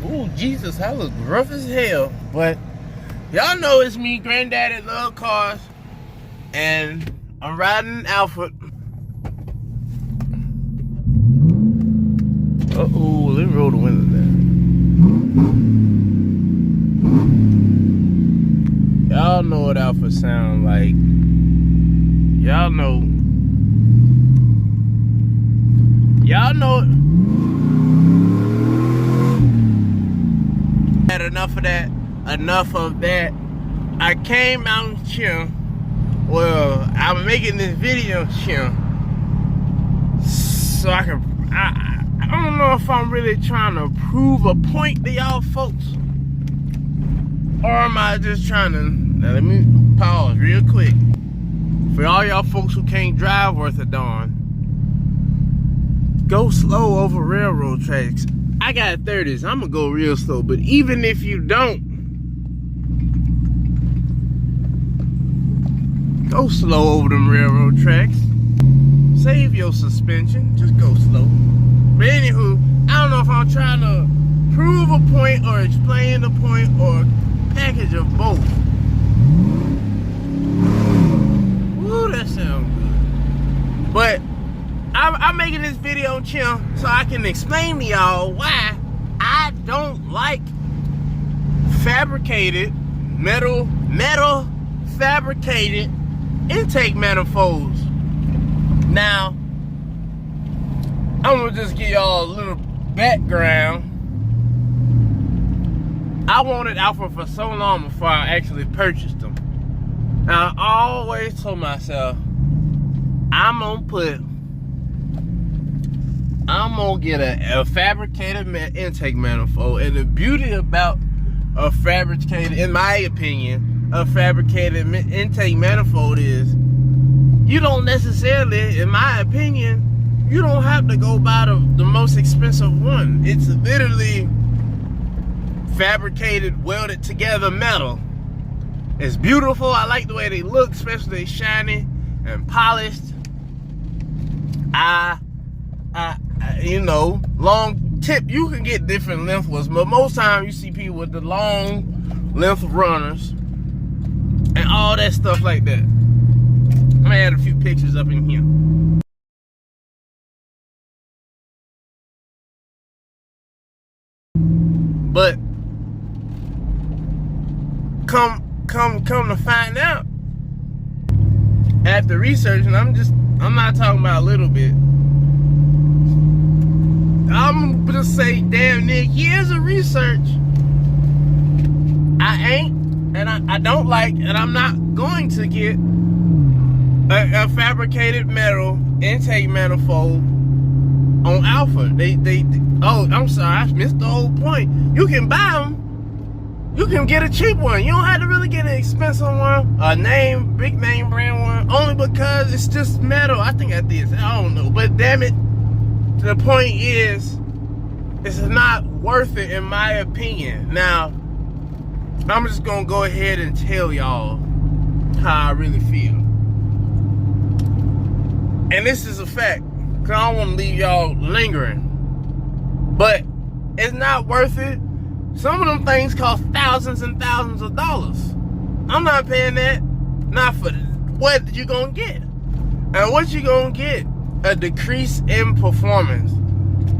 Ooh, Jesus, I look rough as hell. But y'all know it's me, Granddaddy Love Cars, and I'm riding Alfred. Uh-oh, let me roll the window down. Y'all know what Alpha sound like. Y'all know. Y'all know it. Had enough of that. Enough of that. I came out here. Well, I'm making this video here so I can. I don't know if I'm really trying to prove a point to y'all folks, or am I just trying to. Now let me pause real quick. For all y'all folks who can't drive worth a darn, go slow over railroad tracks. I got 30s, I'm gonna go real slow, but even if you don't, go slow over them railroad tracks. Save your suspension, just go slow. But anywho, I don't know if I'm trying to prove a point or explain a point or package of both. Ooh, that sounds good. But I'm making this video chill so I can explain to y'all why I don't like fabricated metal fabricated intake manifolds. Now, I'm gonna just give y'all a little background. I wanted Alpha for so long before I actually purchased them. Now, I always told myself, I'm gonna get a fabricated intake manifold. And the beauty about a fabricated, in my opinion, a fabricated intake manifold is you don't necessarily, in my opinion, you don't have to go buy the most expensive one. It's literally fabricated, welded together metal. It's beautiful. I like the way they look, especially they shiny and polished. You know, long tip, you can get different length ones, but most times you see people with the long length runners and all that stuff like that. I'm gonna add a few pictures up in here. But come to find out, after researching, I'm not talking about a little bit. I'm gonna say damn near years of research. I ain't, and I don't like, and I'm not going to get a fabricated metal intake manifold on Alpha. Oh, I'm sorry, I missed the whole point. You can buy them. You can get a cheap one. You don't have to really get an expensive one, a big name brand one, only because it's just metal. I think I did. I don't know, but damn it, the point is, it's not worth it in my opinion. Now, I'm just gonna go ahead and tell y'all how I really feel. And this is a fact, because I don't want to leave y'all lingering. But it's not worth it. Some of them things cost thousands and thousands of dollars. I'm not paying that. Not for what you gonna get. And what you gonna get? A decrease in performance.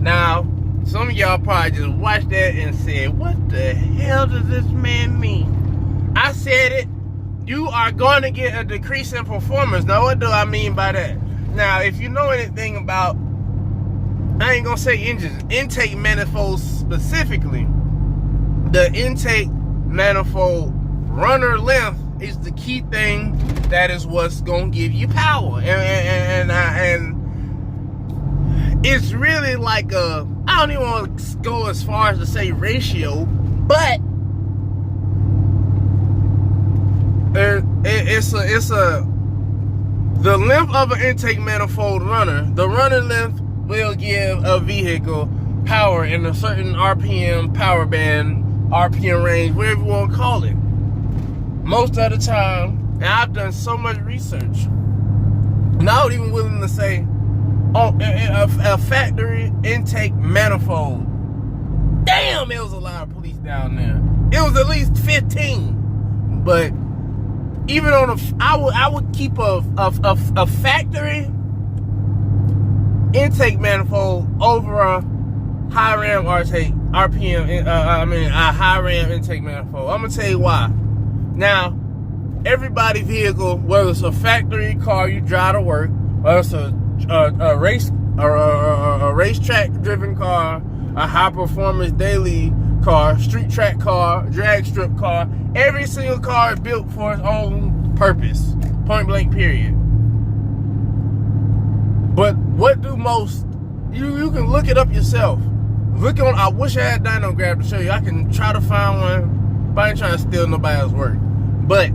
Now, some of y'all probably just watched that and said, what the hell does this man mean? I said it. You are going to get a decrease in performance. Now, what do I mean by that? Now, if you know anything about, I ain't gonna say engines, intake manifolds specifically, the intake manifold runner length is the key thing. That is what's gonna give you power, and it's really like I don't even want to go as far as to say ratio, but the length of an intake manifold runner, the runner length will give a vehicle power in a certain RPM, power band, RPM range, whatever you want to call it. Most of the time, and I've done so much research, and I was even willing to say, a factory intake manifold Damn, it was a lot of police down there. It was at least 15. But even on I would keep a factory intake manifold over a high ram RPM. A high ram intake manifold. I'm gonna tell you why. Now, everybody vehicle, whether it's a factory car you drive to work, whether it's a racetrack driven car, a high performance daily car, street track car, drag strip car, every single car is built for its own purpose. Point blank, period. But what do most, you can look it up yourself. Look on, I wish I had Dyno Grab to show you. I can try to find one, but I ain't trying to steal nobody else's work. But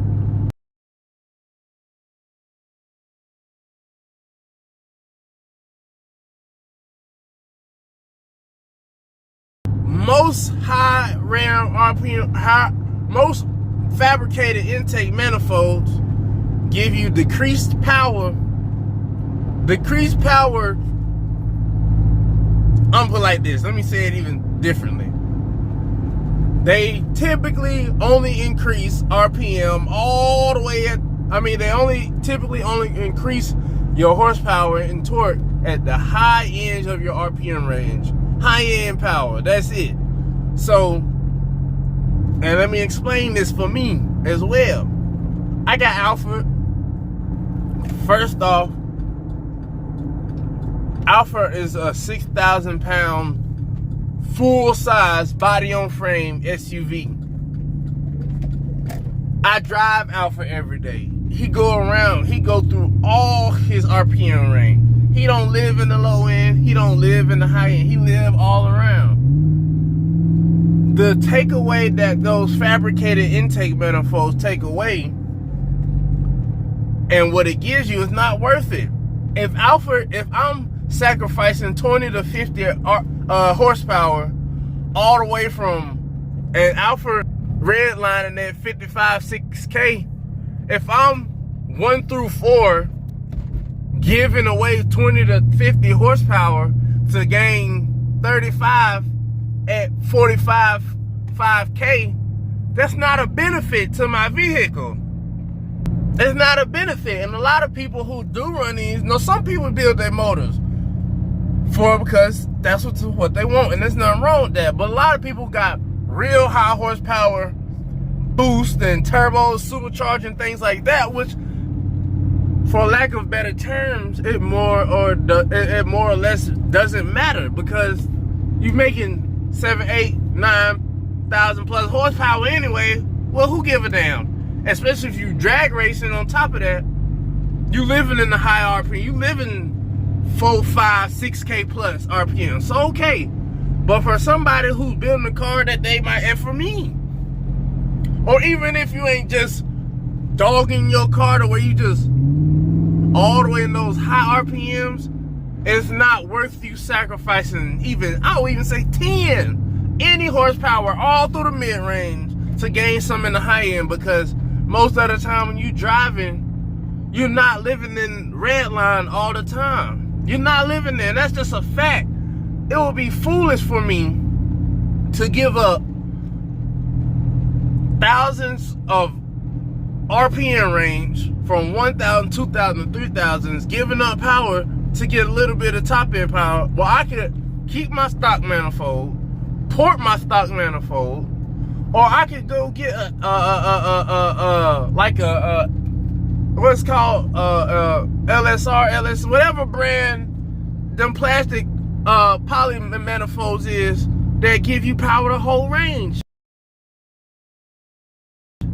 most high ram RPM, most fabricated intake manifolds give you decreased power. Decreased power, I'm gonna put it like this. Let me say it even differently. They typically only increase RPM all the way at, they typically only increase your horsepower and torque at the high end of your RPM range. High end power, that's it. So, and let me explain this for me as well. I got Alpha. First off, Alpha is a 6,000 pound full size body on frame SUV. I drive Alpha every day. He go through all his RPM range. He don't live in the low end, he don't live in the high end, he live all around. The takeaway that those fabricated intake manifolds take away and what it gives you is not worth it. If I'm sacrificing 20 to 50 horsepower all the way from an Alpha redlining at 55, 6K, if I'm 1 through 4 giving away 20 to 50 horsepower to gain 35 at 45, 5K, that's not a benefit to my vehicle. It's not a benefit. And a lot of people who do run these, some people build their motors because that's what they want, and there's nothing wrong with that. But a lot of people got real high horsepower boost and turbos, supercharging, things like that, which, for lack of better terms, it more or less doesn't matter, because you're making 7, 8, 9,000 plus horsepower anyway. Well, who give a damn? Especially if you drag racing on top of that, you living in the high RPM, you living 4, 5, 6K plus RPM. So okay, but for somebody who's building a car that they might, and for me, or even if you ain't just dogging your car to where you just all the way in those high RPMs, it's not worth you sacrificing I would even say 10, any horsepower all through the mid-range to gain some in the high end, because most of the time when you driving, you're not living in redline all the time. You're not living there. That's just a fact. It would be foolish for me to give up thousands of RPM range from 1,000, 2,000, 3,000s, giving up power to get a little bit of top end power. Well, I could keep my stock manifold, port my stock manifold, or I could go get what's called LSR, LS, whatever brand them plastic polymer manifolds is that give you power the whole range.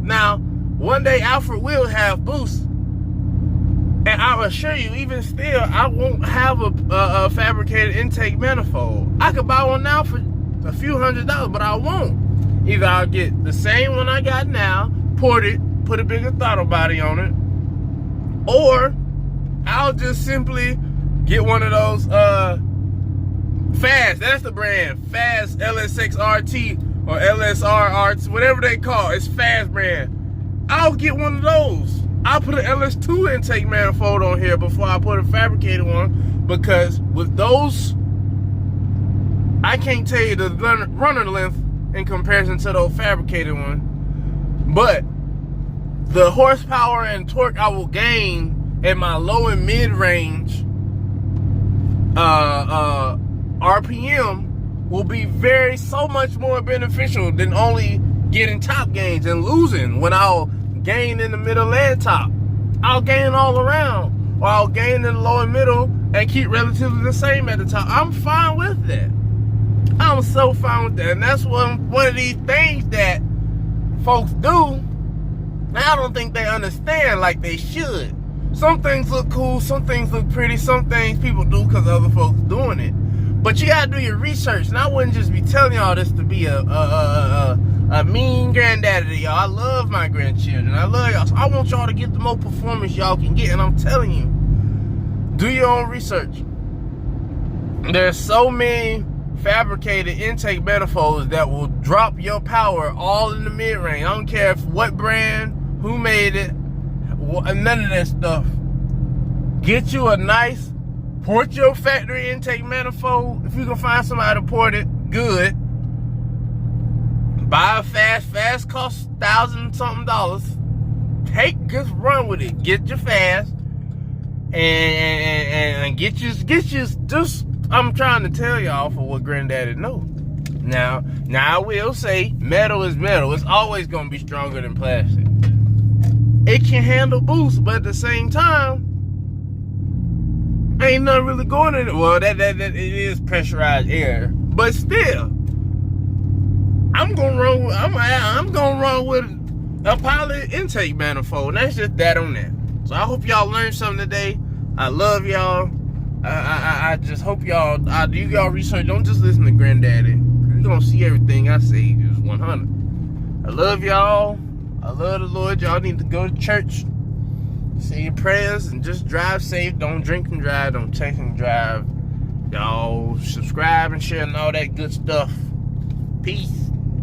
Now, one day Alfred will have boost, and I assure you, even still, I won't have a fabricated intake manifold. I could buy one now for a few $100s, but I won't. Either I'll get the same one I got now, port it, put a bigger throttle body on it, or I'll just simply get one of those Fast, that's the brand, Fast LS6 RT or LSR RT, whatever they call it, it's Fast brand. I'll get one of those. I'll put an LS2 intake manifold on here before I put a fabricated one, because with those, I can't tell you the runner length in comparison to the fabricated one, but the horsepower and torque I will gain in my low and mid range RPM will be so much more beneficial than only getting top gains and losing when I'll gain in the middle and top. I'll gain all around, or I'll gain in the low and middle and keep relatively the same at the top. I'm fine with that. I'm so fine with that. And that's one of these things that folks do, and I don't think they understand like they should. Some things look cool, some things look pretty, some things people do because other folks doing it. But you gotta do your research, and I wouldn't just be telling y'all this to be a mean granddaddy to y'all. I love my grandchildren. I love y'all. So I want y'all to get the most performance y'all can get, and I'm telling you, do your own research. There's so many fabricated intake manifolds that will drop your power all in the mid-range. I don't care what brand, who made it, none of that stuff. Get you a nice, port your factory intake manifold. If you can find somebody to port it, good. Buy a fast costs $1,000-something. Just run with it. Get your fast and get you just. I'm trying to tell y'all for what Granddaddy know. Now I will say metal is metal. It's always gonna be stronger than plastic. It can handle boost, but at the same time, ain't nothing really going in it. Well, that it is pressurized air, but still, I'm gonna run with a poly intake manifold. That's just that on that. So I hope y'all learned something today. I love y'all. I just hope y'all do y'all research. Don't just listen to Granddaddy. You're gonna see everything I say is 100. I love y'all. I love the Lord. Y'all need to go to church, say your prayers, and just drive safe. Don't drink and drive. Don't text and drive. Y'all subscribe and share and all that good stuff. Peace.